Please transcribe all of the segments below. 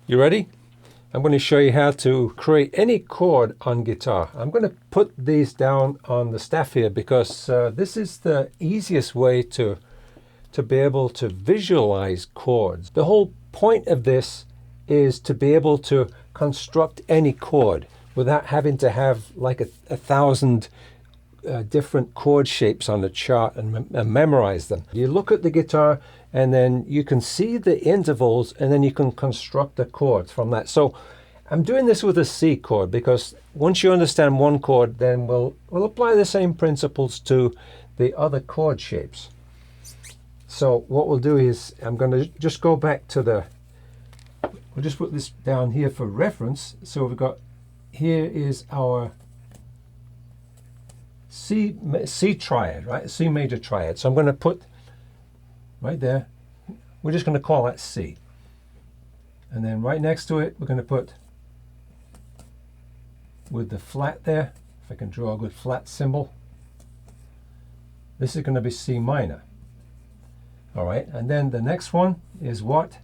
You ready? I'm going to show you how to create any chord on guitar. I'm going to put these down on the staff here because this is the easiest way to be able to visualize chords. The whole point of this is to be able to construct any chord without having to have like a thousand different chord shapes on the chart and memorize them. You look at the guitar and then you can see the intervals and then you can construct the chords from that. So I'm doing this with a C chord because once you understand one chord, then we'll apply the same principles to the other chord shapes. So what we'll do is I'm going to just go back to we'll just put this down here for reference. So we've got, here is our C triad, right? C major triad. So I'm going to put right there, we're just going to call that C. And then right next to it, we're going to put, with the flat there, if I can draw a good flat symbol, this is going to be C minor. All right, and then the next one is what?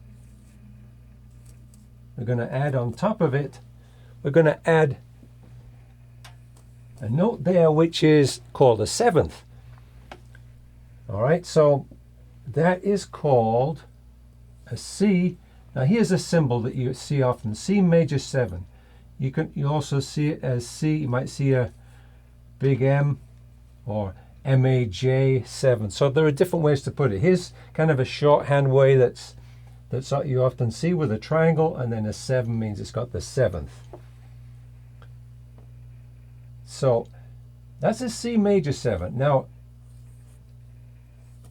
We're going to add on top of it, we're going to add a note there which is called a seventh. All right, so that is called a C. Now here's a symbol that you see often, C major 7. You also see it as C, you might see a big M or MAJ 7. So there are different ways to put it. Here's kind of a shorthand way that's what you often see with a triangle, and then a 7 means it's got the 7th. So that's a C major 7. Now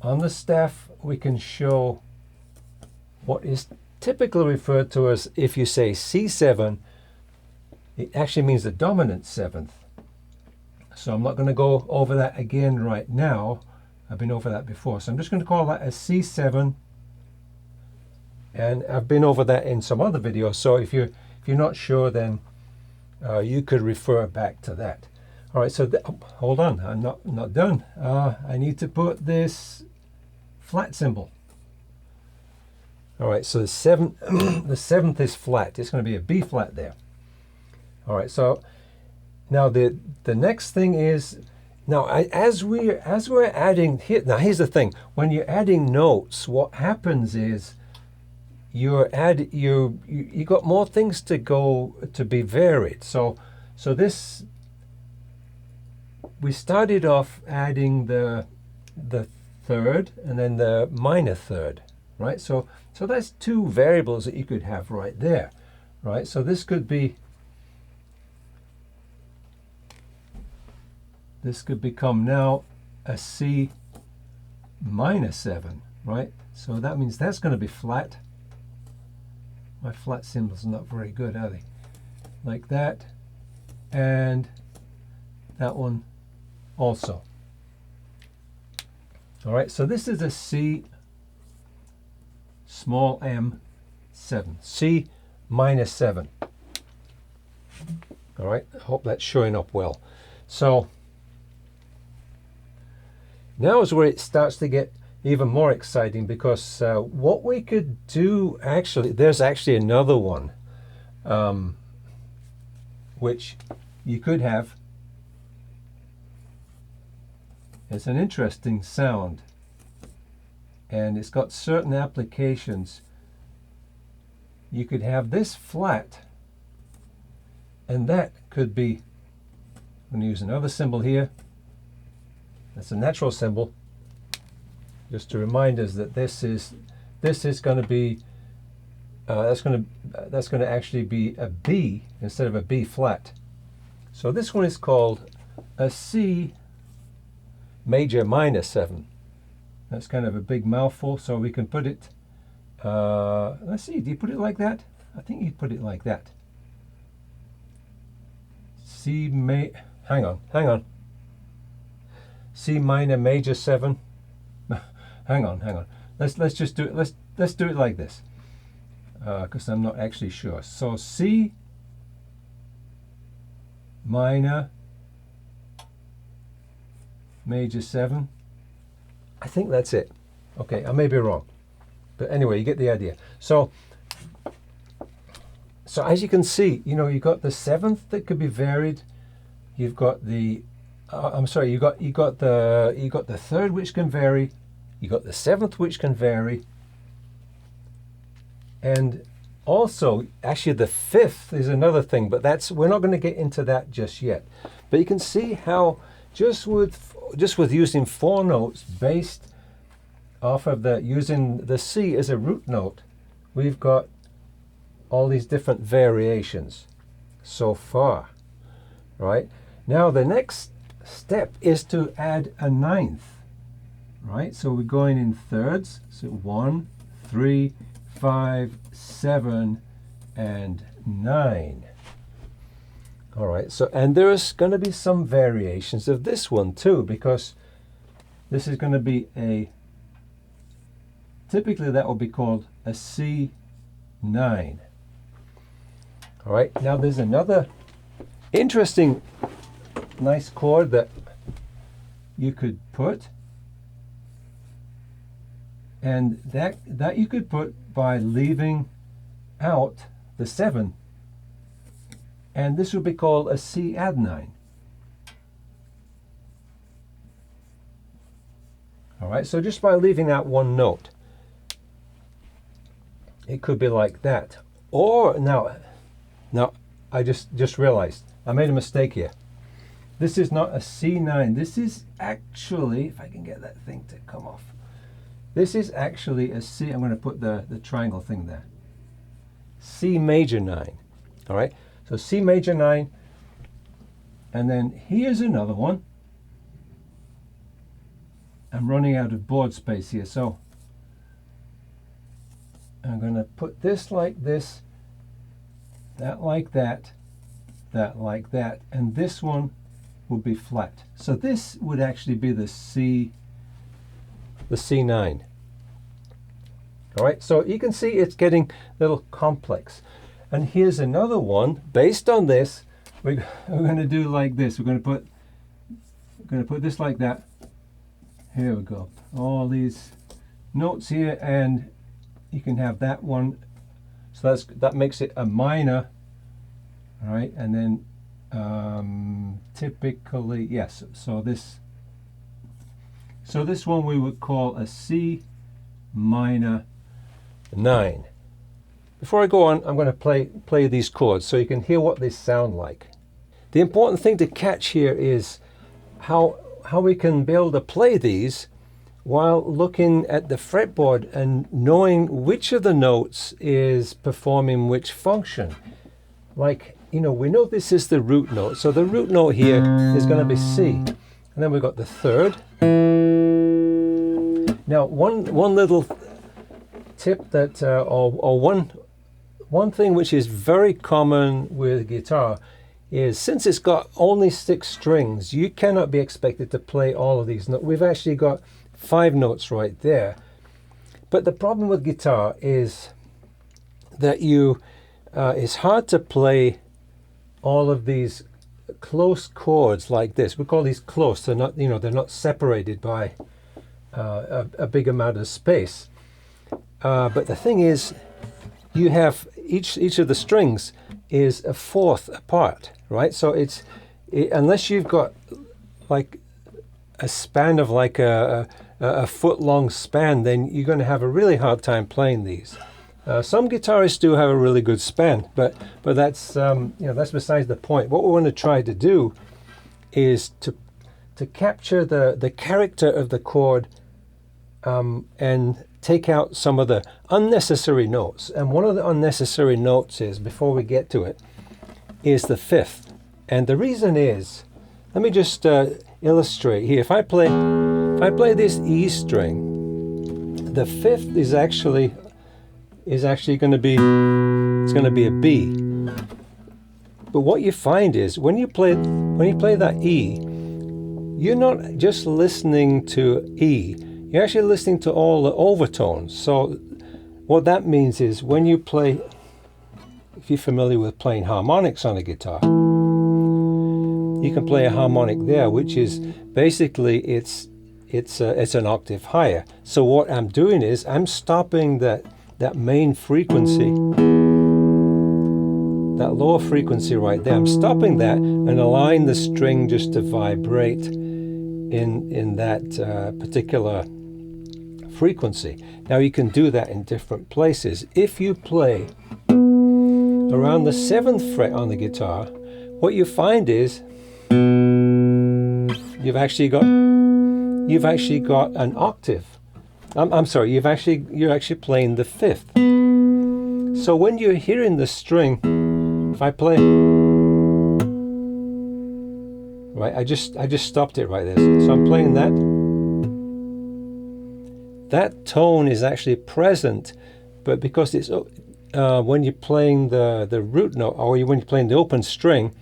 on the staff we can show what is typically referred to as, if you say C7, it actually means the dominant 7th. So I'm not going to go over that again right now. I've been over that before. So I'm just going to call that a C7. And I've been over that in some other videos. So if you're not sure, then you could refer back to that. All right, so hold on, I'm not done. I need to put this flat symbol. All right, so the 7th is flat. It's going to be a B flat there. All right, so now the next thing is, now as we're adding here, now here's the thing, when you're adding notes, what happens is you got more things to go to be varied. So this, we started off adding the third and then the minor third, right? So that's two variables that you could have right there, right? So this could become now a C minor 7, right? So that means that's going to be flat. My flat symbols are not very good, are they? Like that, and that one also. All right, so this is a C small m 7, C minor 7. All right, I hope that's showing up well. So now is where it starts to get even more exciting, because what we could do, actually, there's actually another one which you could have. It's an interesting sound, and it's got certain applications. You could have this flat, and that could be, I'm going to use another symbol here. That's a natural symbol, just to remind us that this is going to be that's going to actually be a B instead of a B flat. So this one is called a C major minor 7. That's kind of a big mouthful, so we can put it, let's see, do you put it like that? I think you put it like that. Hang on. C minor major 7. hang on. Let's just do it. Let's do it like this, because I'm not actually sure. So C minor major 7. I think that's it. Okay, I may be wrong, but anyway, you get the idea. So So as you can see, you know, you've got the seventh that could be varied. You've got the, I'm sorry, you got the third which can vary. You got the seventh which can vary, and also actually the fifth is another thing, but we're not going to get into that just yet. But you can see how just with using 4 notes based off of using the C as a root note, we've got all these different variations so far, right? Now the next step is to add a ninth, right? So we're going in thirds, so 1, 3, 5, 7, and 9. All right, so, and there's going to be some variations of this one too, because this is going to be typically that will be called a C9. All right, now there's another interesting nice chord that you could put, and that you could put by leaving out the 7, and this would be called a C add 9. All right, so just by leaving out one note, it could be like that. Or now I just realized I made a mistake here. This is not a C9. This is actually, if I can get that thing to come off, this is actually a C. I'm going to put the triangle thing there. C major 9. All right, so C major 9, and then here's another one. I'm running out of board space here, so I'm going to put this like this, that like that, that like that, and this one would be flat. So this would actually be the C9. All right, so you can see it's getting a little complex. And here's another one based on this. We're going to do like this. We're going to put this like that. Here we go. All these notes here, and you can have that one. So that makes it a minor. All right, and then typically, yes. So this one we would call a C minor 9. Before I go on, I'm going to play these chords so you can hear what they sound like. The important thing to catch here is how we can be able to play these while looking at the fretboard and knowing which of the notes is performing which function. Like, you know, we know this is the root note, so the root note here is going to be C, and then we've got the third. Now, one little tip that, or one thing which is very common with guitar is, since it's got only 6 strings, you cannot be expected to play all of these notes. We've actually got 5 notes right there. But the problem with guitar is that it's hard to play all of these close chords like this. We call these close. They're not, they're not separated by a big amount of space. But the thing is, you have each of the strings is 1/4 apart, right? So unless you've got like a span of like a foot-long span, then you're going to have a really hard time playing these. Some guitarists do have a really good span, but that's that's besides the point. What we want to try to do is to capture the character of the chord and take out some of the unnecessary notes. And one of the unnecessary notes is, before we get to it, is the 5th. And the reason is, let me just illustrate here. If I play this E string, the 5th is actually going to be, it's going to be a B. But what you find is, when you play that E, you're not just listening to E, you're actually listening to all the overtones. So what that means is, when you play, if you're familiar with playing harmonics on a guitar, you can play a harmonic there, which is basically it's an octave higher. So what I'm doing is, I'm stopping that main frequency that lower frequency right there. I'm stopping that and allowing the string just to vibrate in that particular frequency. Now you can do that in different places. If you play around the 7th fret on the guitar, what you find is you've actually got an octave. I'm sorry, you're actually playing the 5th. So when you're hearing the string, if I play, right, I just stopped it right there. So I'm playing that. That tone is actually present, but because it's when you're playing the root note, or when you're playing the open string,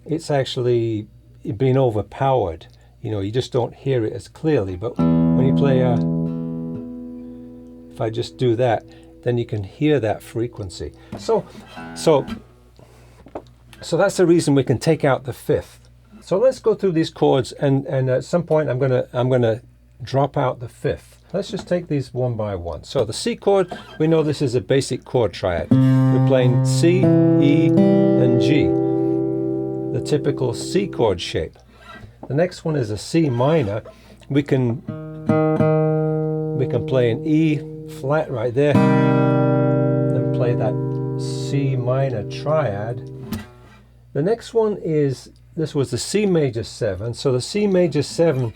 it's actually being overpowered. You know, you just don't hear it as clearly. But when you play, if I just do that, then you can hear that frequency. So that's the reason we can take out the 5th. So let's go through these chords, and at some point I'm gonna drop out the 5th. Let's just take these one by one. So the C chord, we know this is a basic chord triad. We're playing C, E, and G, the typical C chord shape. The next one is a C minor. We can play an E flat right there, and play that C minor triad. The next one is, this was the C major 7. So the C major 7,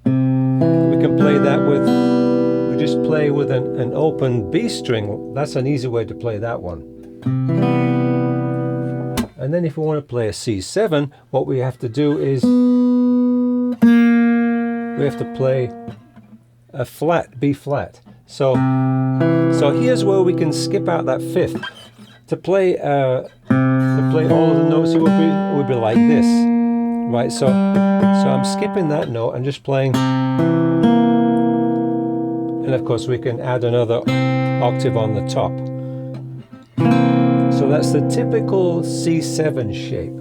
we can play that with, we just play with an open B string. That's an easy way to play that one. And then if we want to play a C7, what we have to do is we have to play a flat, B flat. So here's where we can skip out that 5th. To play all of the notes, it would be like this, right? So I'm skipping that note and just playing, and of course we can add another octave on the top. So that's the typical C7 shape.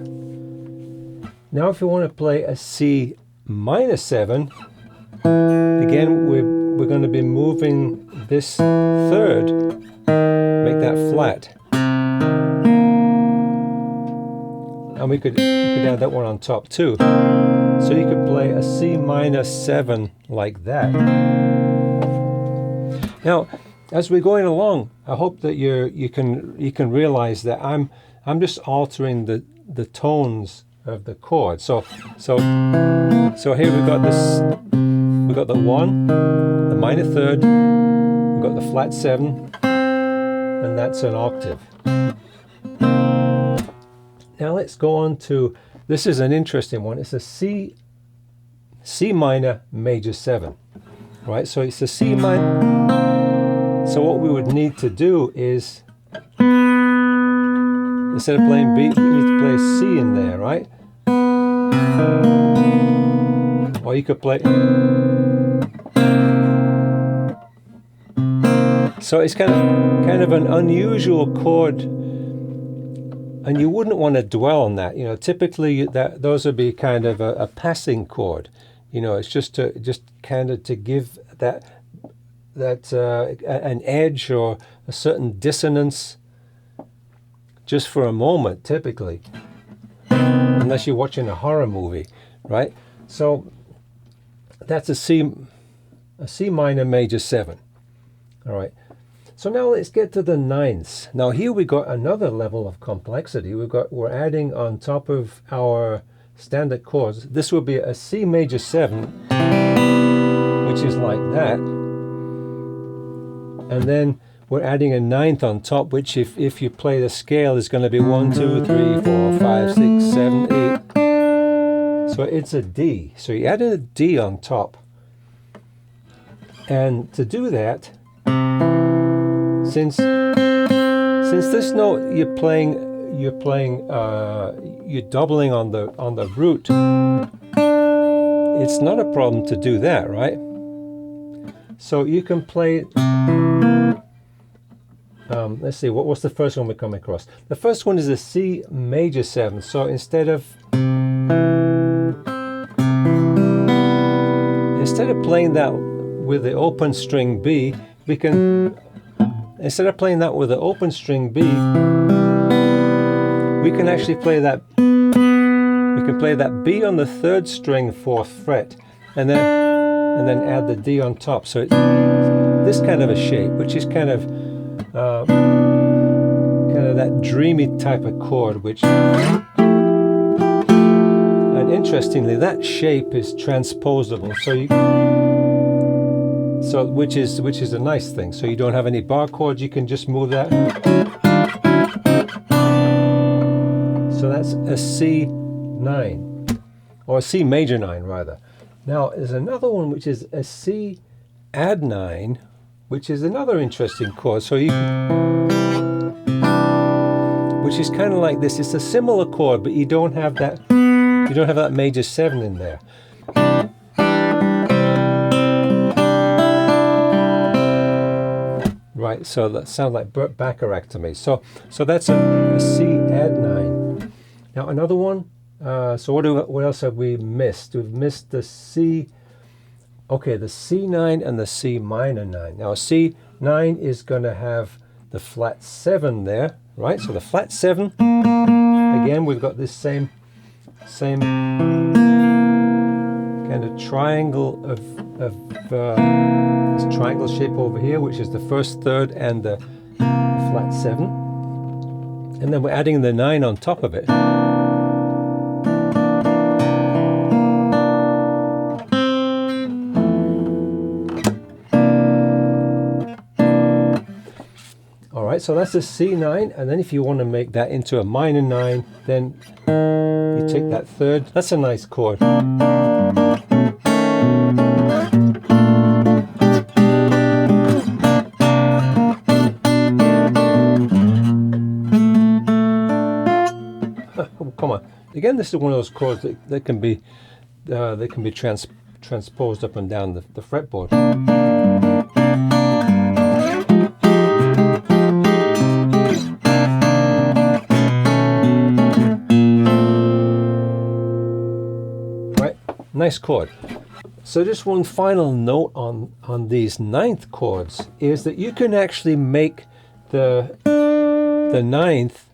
Now if you want to play a C minor 7, again we're going to be moving this 3rd, make that flat. And we could add that one on top too. So you could play a C minor 7 like that. Now, as we're going along, I hope that you can realize that I'm just altering the tones of the chord. So here we've got this. We've got the 1, the minor 3rd. We've got the flat 7, and that's an octave. Now let's go on to, this is an interesting one. It's a C minor major 7, right? So it's a C minor. So what we would need to do is, instead of playing B, we need to play a C in there, right? Or you could play. So it's kind of an unusual chord, and you wouldn't want to dwell on that. You know, typically those would be kind of a passing chord. You know, it's just kind of to give that an edge or a certain dissonance just for a moment, typically, unless you're watching a horror movie, right? So that's a C minor major 7. All right. So now let's get to the 9ths. Now here we got another level of complexity. We're adding on top of our standard chords. This will be a C major 7, which is like that. And then we're adding a 9th on top, which if you play the scale is going to be 1, 2, 3, 4, 5, 6, 7, 8. So it's a D. So you add a D on top. And to do that, since this note you're doubling on the root, it's not a problem to do that, right? So you can play. Let's see, what was the first one we come across? The first one is a C major 7. So instead of playing that with the open string B, we can, instead of playing that with the open string B, can actually play that. We can play that B on the 3rd string, 4th fret, and then add the D on top. So it's this kind of a shape, which is kind of that dreamy type of chord, which, and interestingly, that shape is transposable. Which is a nice thing. So you don't have any bar chords, you can just move that. So that's a C9, or a C major 9 rather. Now there's another one which is a C add 9, which is another interesting chord. So which is kind of like this. It's a similar chord, but you don't have that. You don't have that major 7 in there. Right. So that sounds like Burt Bacharach to me. So that's a C add 9. Now another one. So what else have we missed? We've missed the C. Okay, the C9 and the C minor 9. Now C9 is going to have the flat 7 there, right? So the flat 7. Again, we've got this same kind of triangle of this triangle shape over here, which is the 1st, 3rd, and the flat 7. And then we're adding the 9 on top of it. Alright, so that's a C9, and then if you want to make that into a minor 9, then you take that 3rd. That's a nice chord. Oh, come on. Again, this is one of those chords that can be transposed up and down the fretboard. Nice chord. So just one final note on these 9th chords is that you can actually make the 9th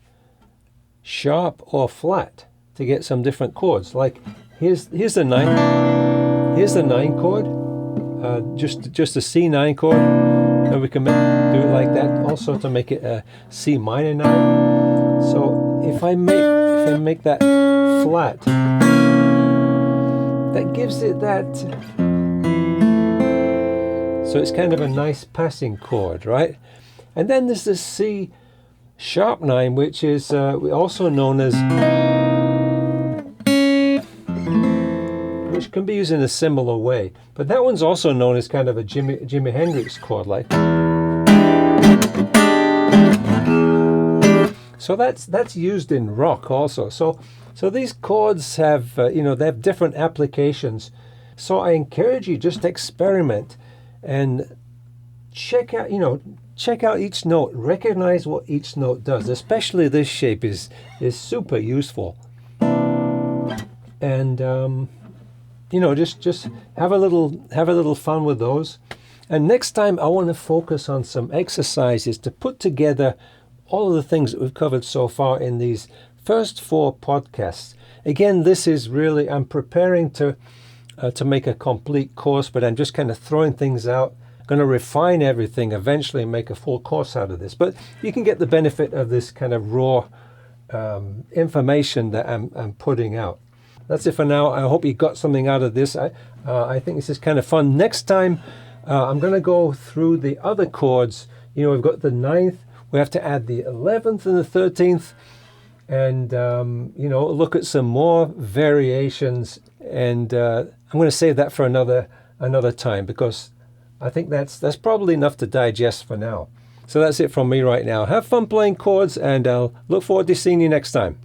sharp or flat to get some different chords. Like here's the 9. Here's the 9 chord, just a C9 chord, and we can do it like that also to make it a C minor 9. So if I make that flat, that gives it that, so it's kind of a nice passing chord, right? And then there's the C sharp 9, which is also known as, which can be used in a similar way, but that one's also known as kind of a Jimi Hendrix chord, like. So that's used in rock also. So these chords have, they have different applications. So I encourage you just to experiment and check out each note. Recognize what each note does. Especially this shape is super useful. And just have a little fun with those. And next time I want to focus on some exercises to put together all of the things that we've covered so far in these first 4 podcasts. Again, this is really, I'm preparing to make a complete course, but I'm just kind of throwing things out. I'm going to refine everything eventually and make a full course out of this. But you can get the benefit of this kind of raw information that I'm putting out. That's it for now. I hope you got something out of this. I think this is kind of fun. Next time, I'm going to go through the other chords. We've got the 9th. We have to add the 11th and the 13th. And, look at some more variations. And I'm going to save that for another time, because I think that's probably enough to digest for now. So that's it from me right now. Have fun playing chords, and I'll look forward to seeing you next time.